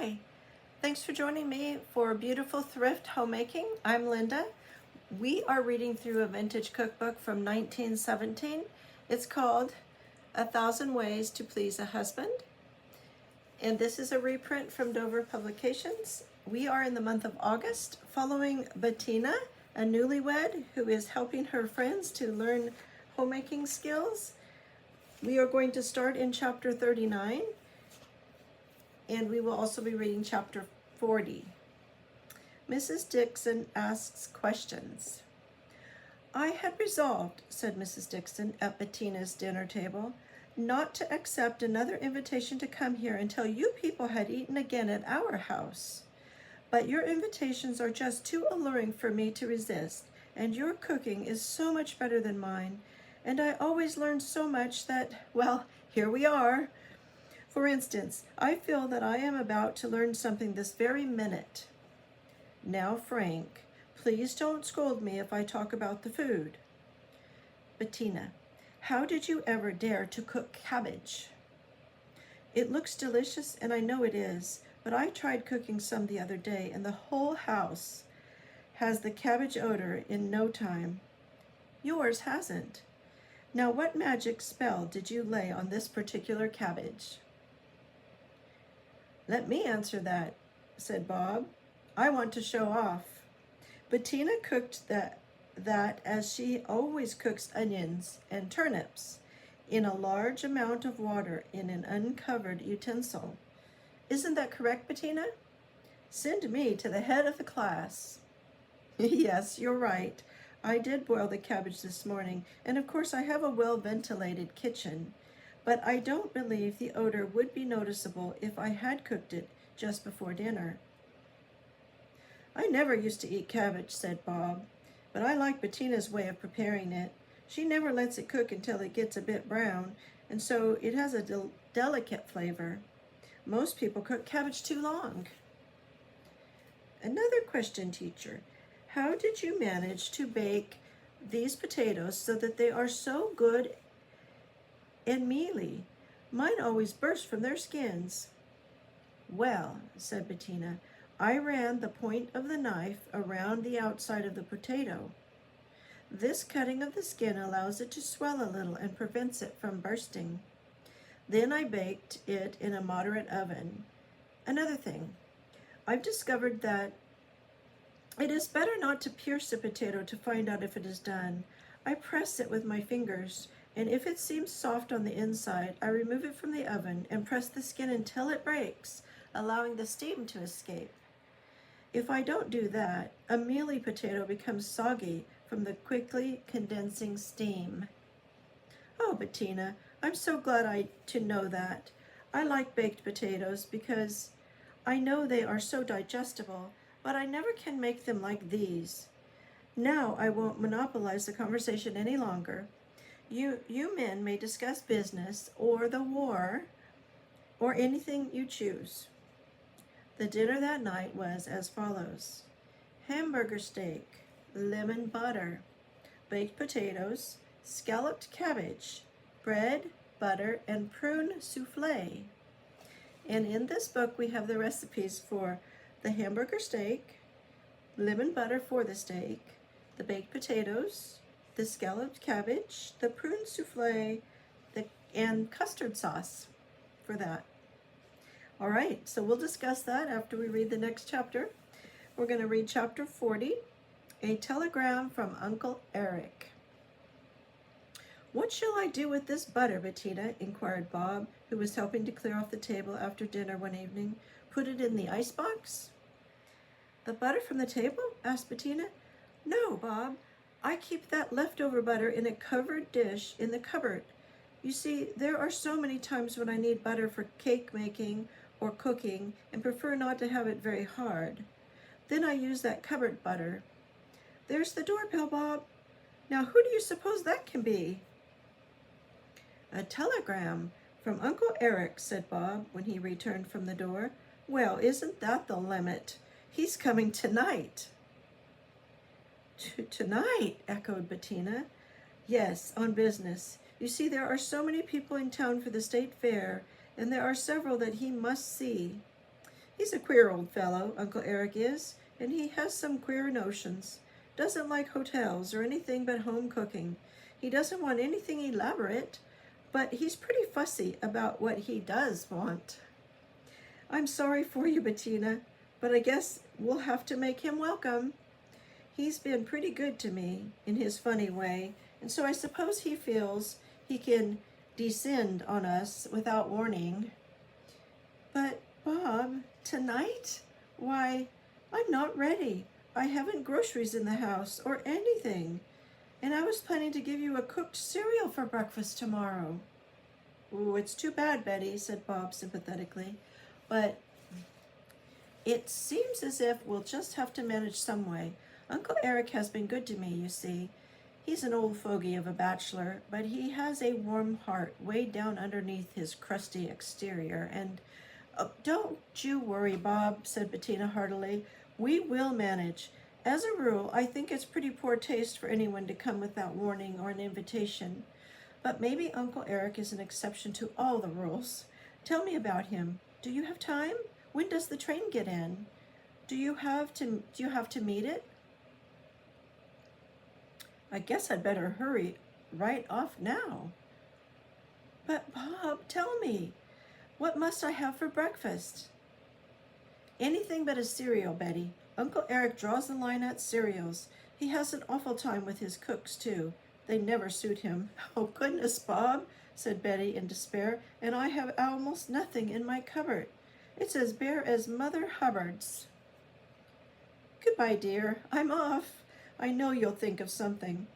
Hi, thanks for joining me for Beautiful Thrift Homemaking. I'm Linda. We are reading through a vintage cookbook from 1917. It's called A Thousand Ways to Please a Husband. And this is a reprint from Dover Publications. We are in the month of August, following Bettina, a newlywed who is helping her friends to learn homemaking skills. We are going to start in chapter 39. And we will also be reading chapter 40. Mrs. Dixon asks questions. I had resolved, said Mrs. Dixon at Bettina's dinner table, not to accept another invitation to come here until you people had eaten again at our house. But your invitations are just too alluring for me to resist, and your cooking is so much better than mine, and I always learn so much that, well, here we are. For instance, I feel that I am about to learn something this very minute. Now, Frank, please don't scold me if I talk about the food. Bettina, how did you ever dare to cook cabbage? It looks delicious, and I know it is, but I tried cooking some the other day, and the whole house has the cabbage odor in no time. Yours hasn't. Now, what magic spell did you lay on this particular cabbage? Let me answer that, said Bob. I want to show off. Bettina cooked that as she always cooks onions and turnips, in a large amount of water in an uncovered utensil. Isn't that correct, Bettina? Send me to the head of the class. Yes, you're right. I did boil the cabbage this morning, and of course I have a well-ventilated kitchen. But I don't believe the odor would be noticeable if I had cooked it just before dinner. I never used to eat cabbage, said Bob, but I like Bettina's way of preparing it. She never lets it cook until it gets a bit brown, and so it has a delicate flavor. Most people cook cabbage too long. Another question, teacher. How did you manage to bake these potatoes so that they are so good and mealy? Mine always burst from their skins. Well, said Bettina, I ran the point of the knife around the outside of the potato. This cutting of the skin allows it to swell a little and prevents it from bursting. Then I baked it in a moderate oven. Another thing, I've discovered that it is better not to pierce a potato to find out if it is done. I press it with my fingers, and if it seems soft on the inside, I remove it from the oven and press the skin until it breaks, allowing the steam to escape. If I don't do that, a mealy potato becomes soggy from the quickly condensing steam. Oh, Bettina, I'm so glad to know that. I like baked potatoes because I know they are so digestible, but I never can make them like these. Now I won't monopolize the conversation any longer. You men may discuss business or the war or anything you choose. The dinner that night was as follows: hamburger steak, lemon butter, baked potatoes, scalloped cabbage, bread, butter, and prune souffle. And in this book we have the recipes for the hamburger steak, lemon butter for the steak, the baked potatoes, the scalloped cabbage, the prune souffle, and custard sauce for that. All right, so we'll discuss that after we read the next chapter. We're going to read chapter 40, A Telegram from Uncle Eric. What shall I do with this butter, Bettina? Inquired Bob, who was helping to clear off the table after dinner one evening. Put it in the icebox? The butter from the table? Asked Bettina. No, Bob. I keep that leftover butter in a covered dish in the cupboard. You see, there are so many times when I need butter for cake making or cooking and prefer not to have it very hard. Then I use that cupboard butter. There's the doorbell, Bob. Now, who do you suppose that can be? A telegram from Uncle Eric, said Bob when he returned from the door. Well, isn't that the limit? He's coming tonight. Tonight, echoed Bettina. Yes, on business. You see, there are so many people in town for the state fair, and there are several that he must see. He's a queer old fellow, Uncle Eric is, and he has some queer notions. Doesn't like hotels or anything but home cooking. He doesn't want anything elaborate, but he's pretty fussy about what he does want. I'm sorry for you, Bettina, but I guess we'll have to make him welcome. He's been pretty good to me in his funny way, and so I suppose he feels he can descend on us without warning. But, Bob, tonight? Why, I'm not ready. I haven't groceries in the house or anything. And I was planning to give you a cooked cereal for breakfast tomorrow. "Oh, it's too bad, Betty," said Bob sympathetically. "But it seems as if we'll just have to manage some way. Uncle Eric has been good to me, you see. He's an old fogey of a bachelor, but he has a warm heart way down underneath his crusty exterior, and—" "Oh, don't you worry, Bob," said Bettina heartily. "We will manage. As a rule, I think it's pretty poor taste for anyone to come without warning or an invitation. But maybe Uncle Eric is an exception to all the rules. Tell me about him. Do you have time? When does the train get in? Do you have to meet it?" "I guess I'd better hurry right off now." "But Bob, tell me, what must I have for breakfast?" "Anything but a cereal, Betty. Uncle Eric draws the line at cereals. He has an awful time with his cooks, too. They never suit him." "Oh, goodness, Bob," said Betty in despair, "and I have almost nothing in my cupboard. It's as bare as Mother Hubbard's." "Goodbye, dear. I'm off. I know you'll think of something."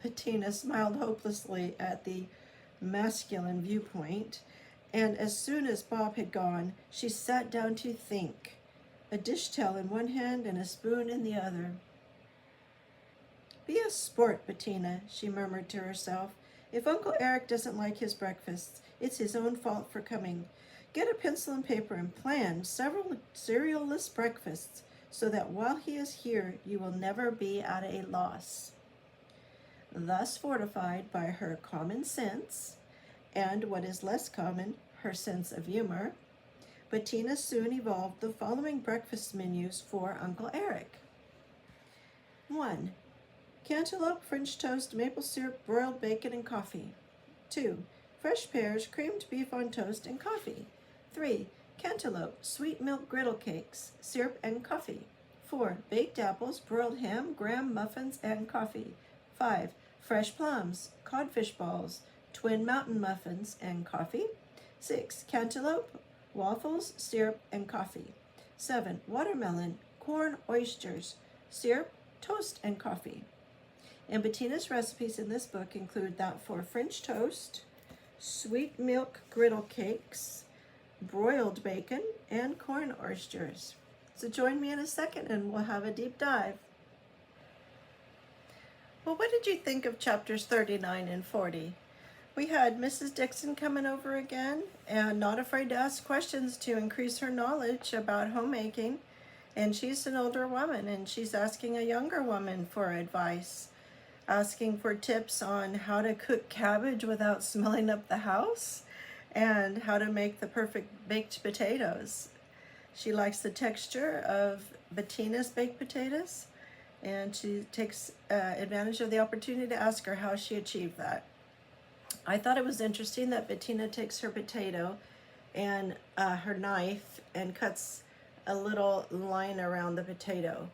Bettina smiled hopelessly at the masculine viewpoint, and as soon as Bob had gone, she sat down to think, a dish towel in one hand and a spoon in the other. "Be a sport, Bettina," she murmured to herself. "If Uncle Eric doesn't like his breakfasts, it's his own fault for coming. Get a pencil and paper and plan several cereal-less breakfasts, so that while he is here, you will never be at a loss." Thus fortified by her common sense, and what is less common, her sense of humor, Bettina soon evolved the following breakfast menus for Uncle Eric. 1. Cantaloupe, French toast, maple syrup, broiled bacon, and coffee. 2. Fresh pears, creamed beef on toast, and coffee. 3. Cantaloupe, sweet milk griddle cakes, syrup, and coffee. 4. Baked apples, broiled ham, graham muffins, and coffee. 5. Fresh plums, codfish balls, twin mountain muffins, and coffee. 6. Cantaloupe, waffles, syrup, and coffee. 7. Watermelon, corn, oysters, syrup, toast, and coffee. And Bettina's recipes in this book include that for French toast, sweet milk griddle cakes, broiled bacon, and corn oysters. So join me in a second and we'll have a deep dive. Well, what did you think of chapters 39 and 40? We had Mrs. Dixon coming over again and not afraid to ask questions to increase her knowledge about homemaking. And she's an older woman and she's asking a younger woman for advice, asking for tips on how to cook cabbage without smelling up the house and how to make the perfect baked potatoes. She likes the texture of Bettina's baked potatoes, and she takes advantage of the opportunity to ask her how she achieved that. I thought it was interesting that Bettina takes her potato and her knife and cuts a little line around the potato,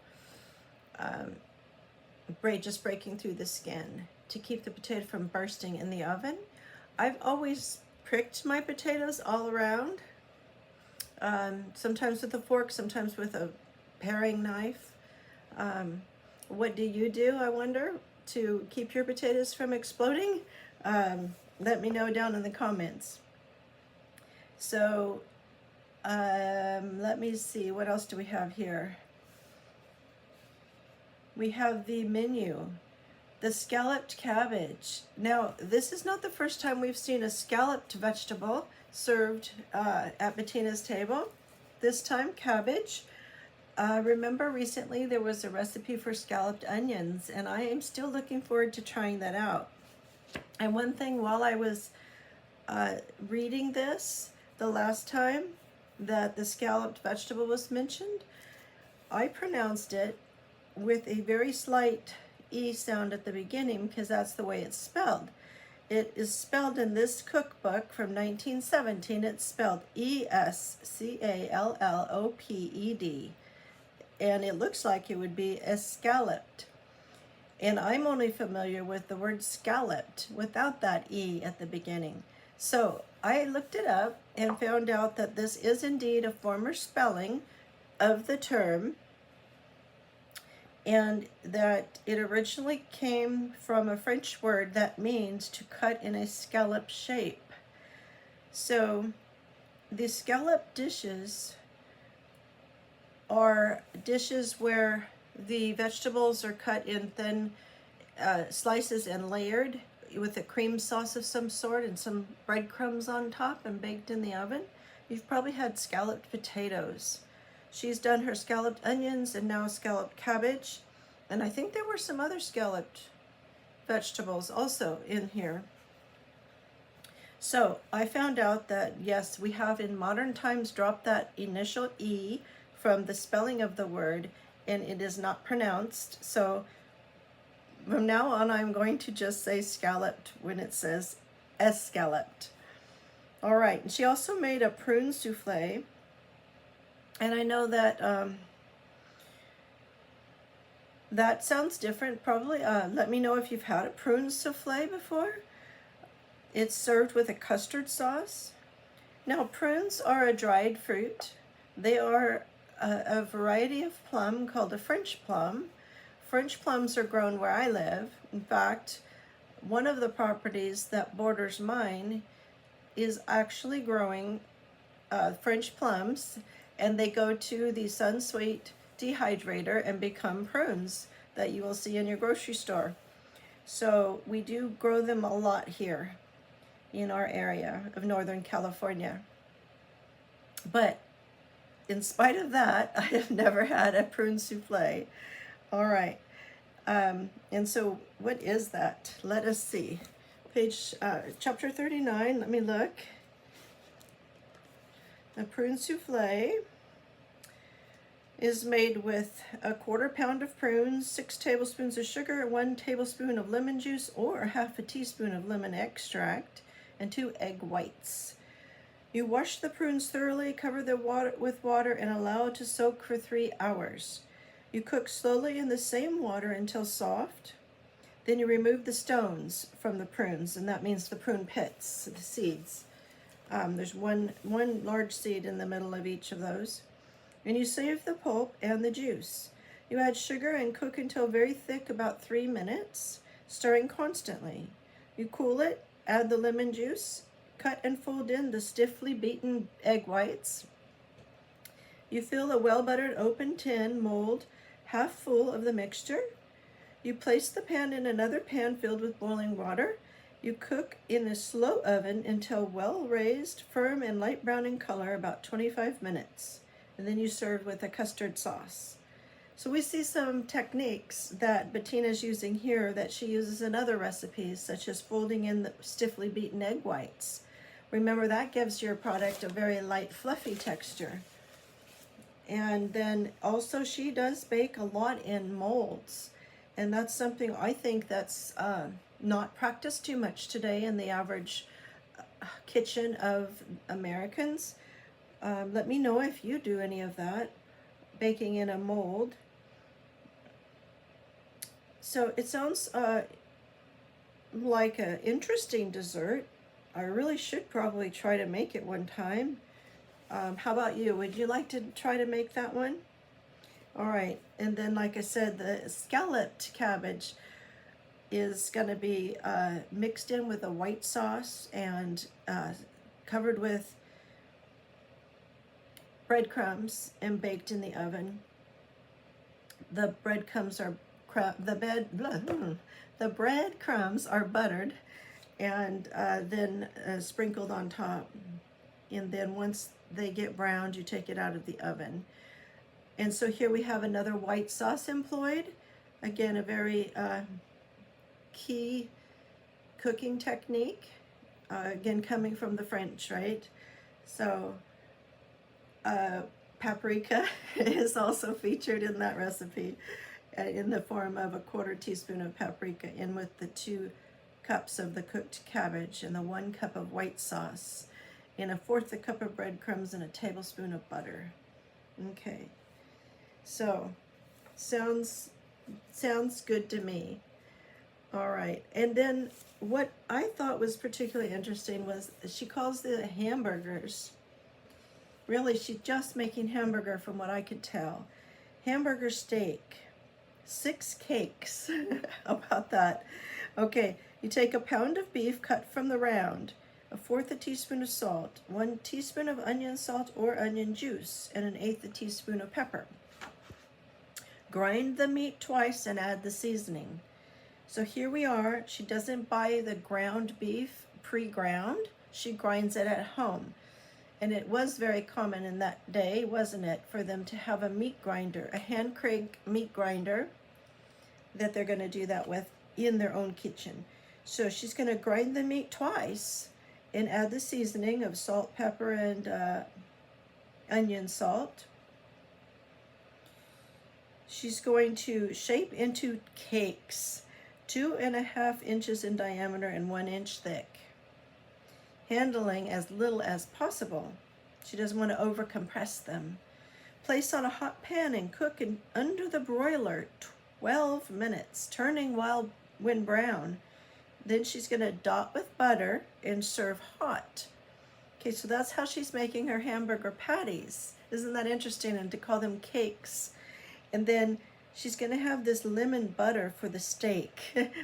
just breaking through the skin to keep the potato from bursting in the oven. I've always pricked my potatoes all around, sometimes with a fork, sometimes with a paring knife. What do you do, I wonder, to keep your potatoes from exploding? Let me know down in the comments. So let me see, what else do we have here? We have the menu, the scalloped cabbage. Now, this is not the first time we've seen a scalloped vegetable served at Bettina's table. This time, cabbage. Remember recently there was a recipe for scalloped onions, and I am still looking forward to trying that out. And one thing while I was reading this the last time, that the scalloped vegetable was mentioned, I pronounced it with a very slight E sound at the beginning because that's the way it's spelled. It is spelled in this cookbook from 1917. It's spelled Escalloped, and it looks like it would be escalloped. And I'm only familiar with the word scalloped without that E at the beginning. So I looked it up and found out that this is indeed a former spelling of the term, and that it originally came from a French word that means to cut in a scallop shape. So the scallop dishes are dishes where the vegetables are cut in thin slices and layered with a cream sauce of some sort and some breadcrumbs on top and baked in the oven. You've probably had scalloped potatoes. She's done her scalloped onions and now scalloped cabbage. And I think there were some other scalloped vegetables also in here. So I found out that yes, we have in modern times dropped that initial E from the spelling of the word, and it is not pronounced. So from now on, I'm going to just say scalloped when it says escalloped. All right, and she also made a prune souffle. And I know that that sounds different probably. Let me know if you've had a prune souffle before. It's served with a custard sauce. Now, prunes are a dried fruit. They are a variety of plum called a French plum. French plums are grown where I live. In fact, one of the properties that borders mine is actually growing French plums, and they go to the Sunsweet dehydrator and become prunes that you will see in your grocery store. So we do grow them a lot here in our area of Northern California. But in spite of that, I have never had a prune souffle. All right. And so what is that? Let us see. Chapter 39, let me look. A prune souffle is made with a 1/4 pound of prunes, 6 tablespoons of sugar, 1 tablespoon of lemon juice or half a teaspoon of lemon extract, and 2 egg whites. You wash the prunes thoroughly, cover the water with water, and allow it to soak for 3 hours. You cook slowly in the same water until soft. Then you remove the stones from the prunes, and that means the prune pits, the seeds. There's one large seed in the middle of each of those. And you save the pulp and the juice. You add sugar and cook until very thick, about 3 minutes, stirring constantly. You cool it, add the lemon juice, cut and fold in the stiffly beaten egg whites. You fill a well-buttered open tin mold half full of the mixture. You place the pan in another pan filled with boiling water. You cook in a slow oven until well raised, firm, and light brown in color, about 25 minutes. And then you serve with a custard sauce. So we see some techniques that Bettina's using here that she uses in other recipes, such as folding in the stiffly beaten egg whites. Remember, that gives your product a very light, fluffy texture. And then also she does bake a lot in molds. And that's something I think that's not practiced too much today in the average kitchen of Americans. Let me know if you do any of that, baking in a mold. So it sounds like an interesting dessert. I really should probably try to make it one time. How about you? Would you like to try to make that one? All right, and then like I said, the scalloped cabbage is going to be mixed in with a white sauce and covered with breadcrumbs and baked in the oven. The breadcrumbs are the breadcrumbs are buttered and then sprinkled on top. And then once they get browned, you take it out of the oven. And so here we have another white sauce employed. Again, a very key cooking technique. Again, coming from the French, right? So Paprika is also featured in that recipe in the form of a 1/4 teaspoon of paprika in with the 2 cups of the cooked cabbage and the 1 cup of white sauce and 1/4 cup of breadcrumbs and a tablespoon of butter. Okay, so sounds good to me. All right, and then what I thought was particularly interesting was she calls the hamburgers, really she's just making hamburger from what I could tell, hamburger steak, 6 cakes. How about that? Okay, you take a pound of beef cut from the round, 1/4 teaspoon of salt, 1 teaspoon of onion salt or onion juice, and 1/8 teaspoon of pepper. Grind the meat twice and add the seasoning. So here we are. She doesn't buy the ground beef pre-ground. She grinds it at home. And it was very common in that day, wasn't it, for them to have a meat grinder, a hand crank meat grinder that they're going to do that with in their own kitchen. So she's going to grind the meat twice and add the seasoning of salt, pepper, and onion salt. She's going to shape into cakes, 2.5 inches in diameter and 1 inch thick, handling as little as possible. She doesn't want to over compress them. Place on a hot pan and cook under the broiler 12 minutes, turning when brown. Then she's going to dot with butter and serve hot. Okay, so that's how she's making her hamburger patties. Isn't that interesting? And to call them cakes. And then she's going to have this lemon butter for the steak,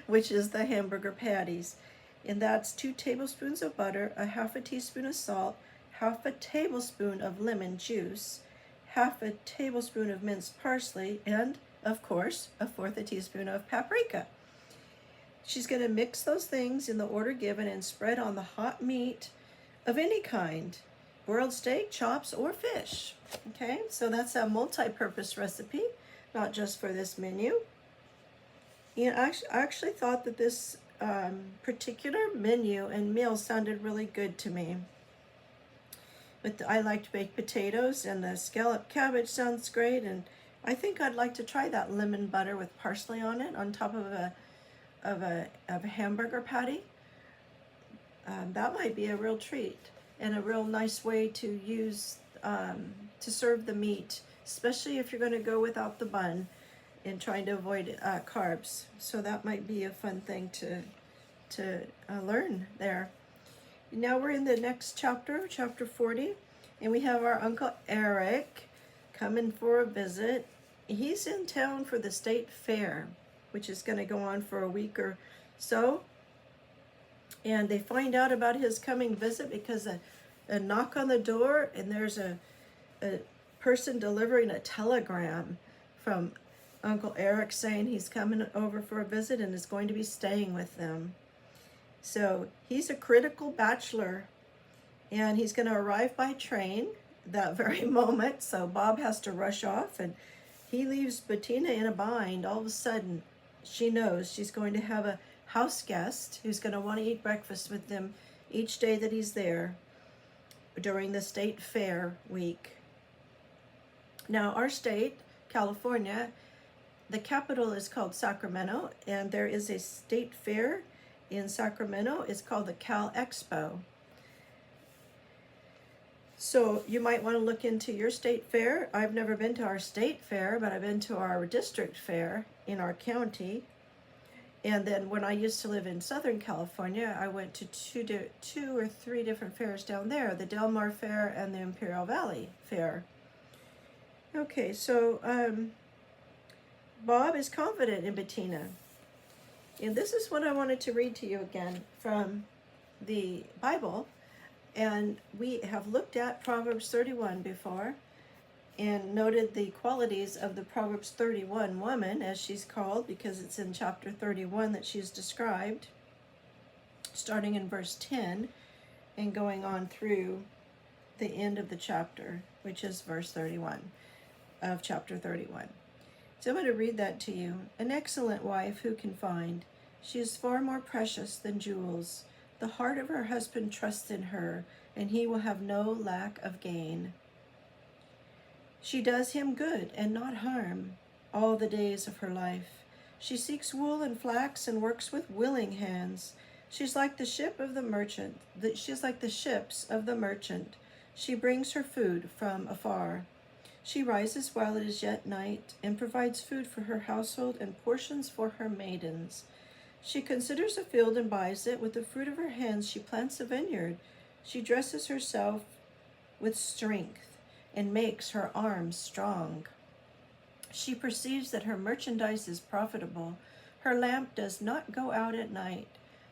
which is the hamburger patties. And that's 2 tablespoons of butter, 1/2 teaspoon of salt, 1/2 tablespoon of lemon juice, 1/2 tablespoon of minced parsley, and, of course, 1/4 teaspoon of paprika. She's going to mix those things in the order given and spread on the hot meat of any kind, broiled steak, chops, or fish. Okay, so that's a multi-purpose recipe, not just for this menu. And I actually thought that this particular menu and meal sounded really good to me. But I liked baked potatoes, and the scalloped cabbage sounds great, and I think I'd like to try that lemon butter with parsley on it on top of a hamburger patty. That might be a real treat and a real nice way to use to serve the meat, especially if you're going to go without the bun and trying to avoid carbs. So that might be a fun thing to learn there. Now we're in the next chapter, chapter 40, and we have our Uncle Eric coming for a visit. He's in town for the state fair, which is going to go on for a week or so. And they find out about his coming visit because a knock on the door, and there's a person delivering a telegram from Uncle Eric saying he's coming over for a visit and is going to be staying with them. So he's a critical bachelor, and he's going to arrive by train that very moment. So Bob has to rush off, and he leaves Bettina in a bind. All of a sudden, she knows she's going to have a house guest who's going to want to eat breakfast with them each day that he's there during the state fair week. Now, our state, California, the capital is called Sacramento, and there is a state fair in Sacramento. It's called the Cal Expo. So you might want to look into your state fair. I've never been to our state fair, but I've been to our district fair in our county. And then when I used to live in Southern California, I went to two or three different fairs down there, the Del Mar Fair and the Imperial Valley Fair. Okay, so Bob is confident in Bettina. And this is what I wanted to read to you again from the Bible. And we have looked at Proverbs 31 before and noted the qualities of the Proverbs 31 woman, as she's called, because it's in chapter 31 that she's described, starting in verse 10 and going on through the end of the chapter, which is verse 31 of chapter 31. So I'm going to read that to you. An excellent wife who can find? She is far more precious than jewels. The heart of her husband trusts in her, and he will have no lack of gain. She does him good and not harm all the days of her life. She seeks wool and flax and works with willing hands. She's like the ship of the merchant. She's like the ships of the merchant. She brings her food from afar. She rises while it is yet night and provides food for her household and portions for her maidens. She considers a field and buys it. With the fruit of her hands she plants a vineyard. She dresses herself with strength and makes her arms strong. She perceives that her merchandise is profitable. Her lamp does not go out at night.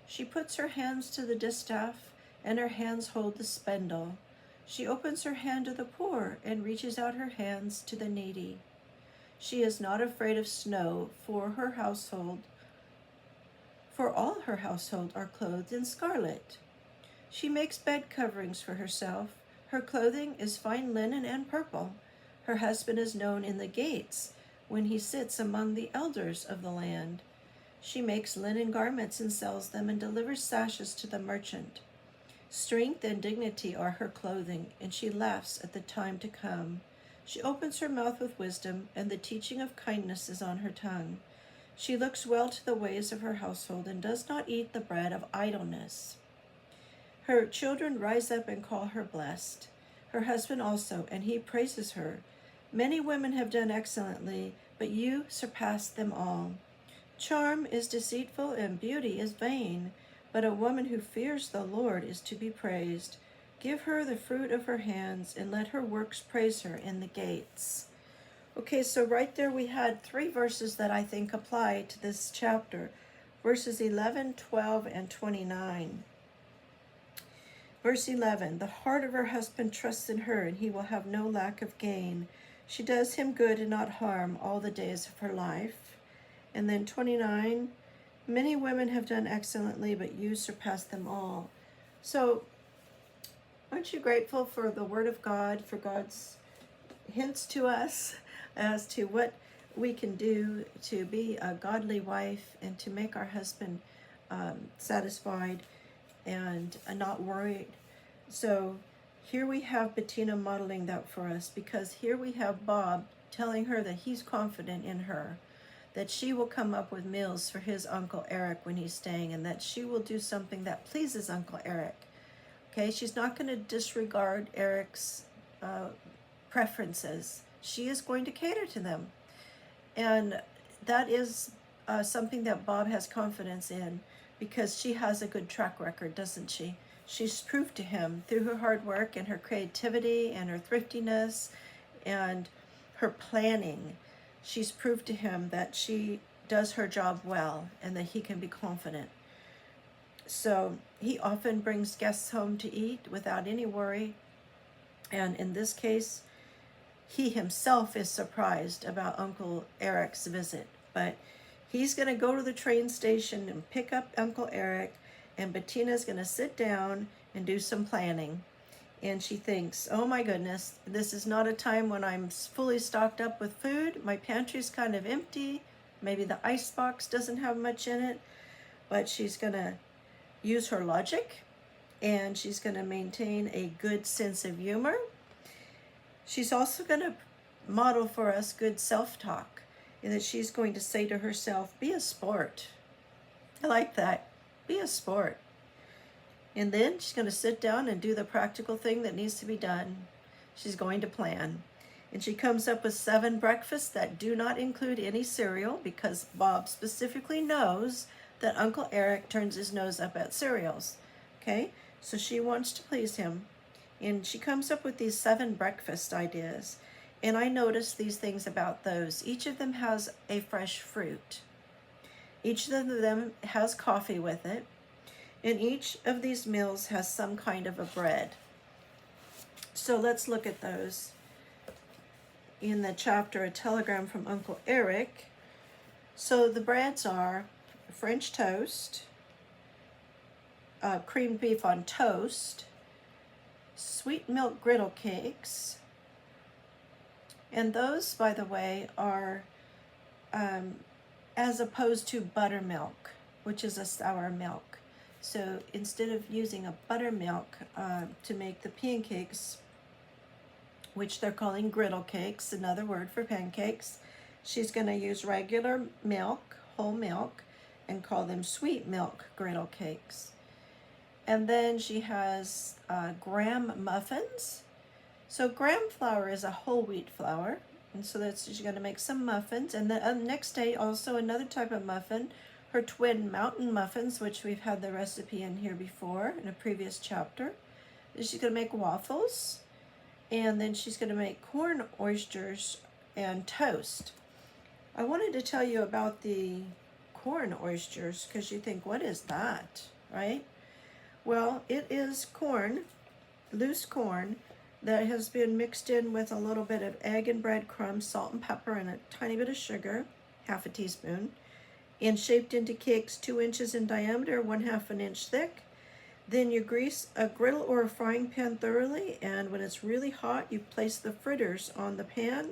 She puts her hands to the distaff, and her hands hold the spindle. She opens her hand to the poor and reaches out her hands to the needy. She is not afraid of snow for her household, for all her household are clothed in scarlet. She makes bed coverings for herself. Her clothing is fine linen and purple. Her husband is known in the gates when he sits among the elders of the land. She makes linen garments and sells them and delivers sashes to the merchant. Strength and dignity are her clothing, and she laughs at the time to come. She opens her mouth with wisdom, and the teaching of kindness is on her tongue. She looks well to the ways of her household and does not eat the bread of idleness. Her children rise up and call her blessed. Her husband also, and he praises her. Many women have done excellently, but you surpass them all. Charm is deceitful and beauty is vain, but a woman who fears the Lord is to be praised. Give her the fruit of her hands, and let her works praise her in the gates. Okay, so right there we had 3 verses that I think apply to this chapter. Verses 11, 12, and 29. Verse 11, the heart of her husband trusts in her, and he will have no lack of gain. She does him good and not harm all the days of her life. And then 29, many women have done excellently, but you surpass them all. So, aren't you grateful for the Word of God, for God's hints to us as to what we can do to be a godly wife and to make our husband satisfied and not worried? So here we have Bettina modeling that for us, because here we have Bob telling her that he's confident in her, that she will come up with meals for his Uncle Eric when he's staying, and that she will do something that pleases Uncle Eric. Okay, she's not going to disregard Eric's preferences. She is going to cater to them. And that is something that Bob has confidence in, because she has a good track record, doesn't she? She's proved to him through her hard work and her creativity and her thriftiness and her planning. She's proved to him that she does her job well and that he can be confident. So he often brings guests home to eat without any worry. And in this case, he himself is surprised about Uncle Eric's visit. But he's going to go to the train station and pick up Uncle Eric, and Bettina's going to sit down and do some planning. And she thinks, oh my goodness, this is not a time when I'm fully stocked up with food. My pantry's kind of empty. Maybe the icebox doesn't have much in it. But she's going to use her logic, and she's going to maintain a good sense of humor. She's also going to model for us good self-talk, in that she's going to say to herself, be a sport. I like that. Be a sport. And then she's going to sit down and do the practical thing that needs to be done. She's going to plan. And she comes up with 7 breakfasts that do not include any cereal, because Bob specifically knows that Uncle Eric turns his nose up at cereals. Okay? So she wants to please him. And she comes up with these 7 breakfast ideas. And I noticed these things about those. Each of them has a fresh fruit. Each of them has coffee with it. And each of these meals has some kind of a bread. So let's look at those. In the chapter, A Telegram from Uncle Eric. So the breads are French toast, creamed beef on toast, sweet milk griddle cakes. And those, by the way, are as opposed to buttermilk, which is a sour milk. So instead of using a buttermilk to make the pancakes, which they're calling griddle cakes, another word for pancakes. She's going to use regular milk, whole milk, and call them sweet milk griddle cakes. And then she has graham muffins. So graham flour is a whole wheat flour, and so that's she's going to make some muffins. And the next day also another type of muffin, her twin mountain muffins, which we've had the recipe in here before in a previous chapter. Then she's going to make waffles, and then she's going to make corn oysters and toast. I wanted to tell you about the corn oysters because you think, what is that, right? Well, it is corn, loose corn, that has been mixed in with a little bit of egg and breadcrumbs, salt and pepper, and a tiny bit of sugar, half a teaspoon, and shaped into cakes 2 inches in diameter, 1/2 an inch thick. Then you grease a griddle or a frying pan thoroughly, and when it's really hot, you place the fritters on the pan,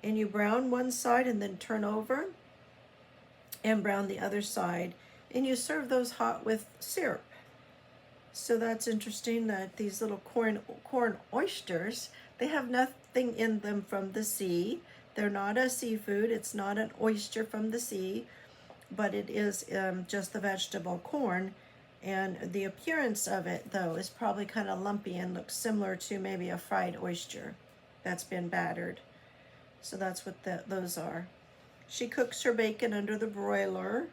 and you brown one side and then turn over and brown the other side, and you serve those hot with syrup. So that's interesting that these little corn oysters, they have nothing in them from the sea. They're not a seafood. It's not an oyster from the sea, but it is just the vegetable corn. And the appearance of it, though, is probably kind of lumpy and looks similar to maybe a fried oyster that's been battered. So that's what those are. She cooks her bacon under the broiler.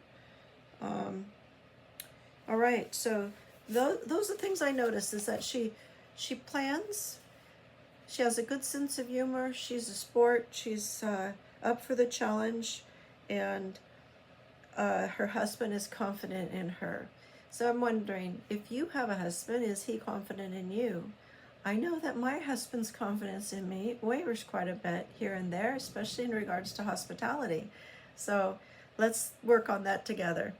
All right, so those are things I noticed, is that she plans. She has a good sense of humor. She's a sport. She's up for the challenge, and her husband is confident in her. So I'm wondering, if you have a husband, is he confident in you? I know that my husband's confidence in me wavers quite a bit here and there, especially in regards to hospitality. So let's work on that together.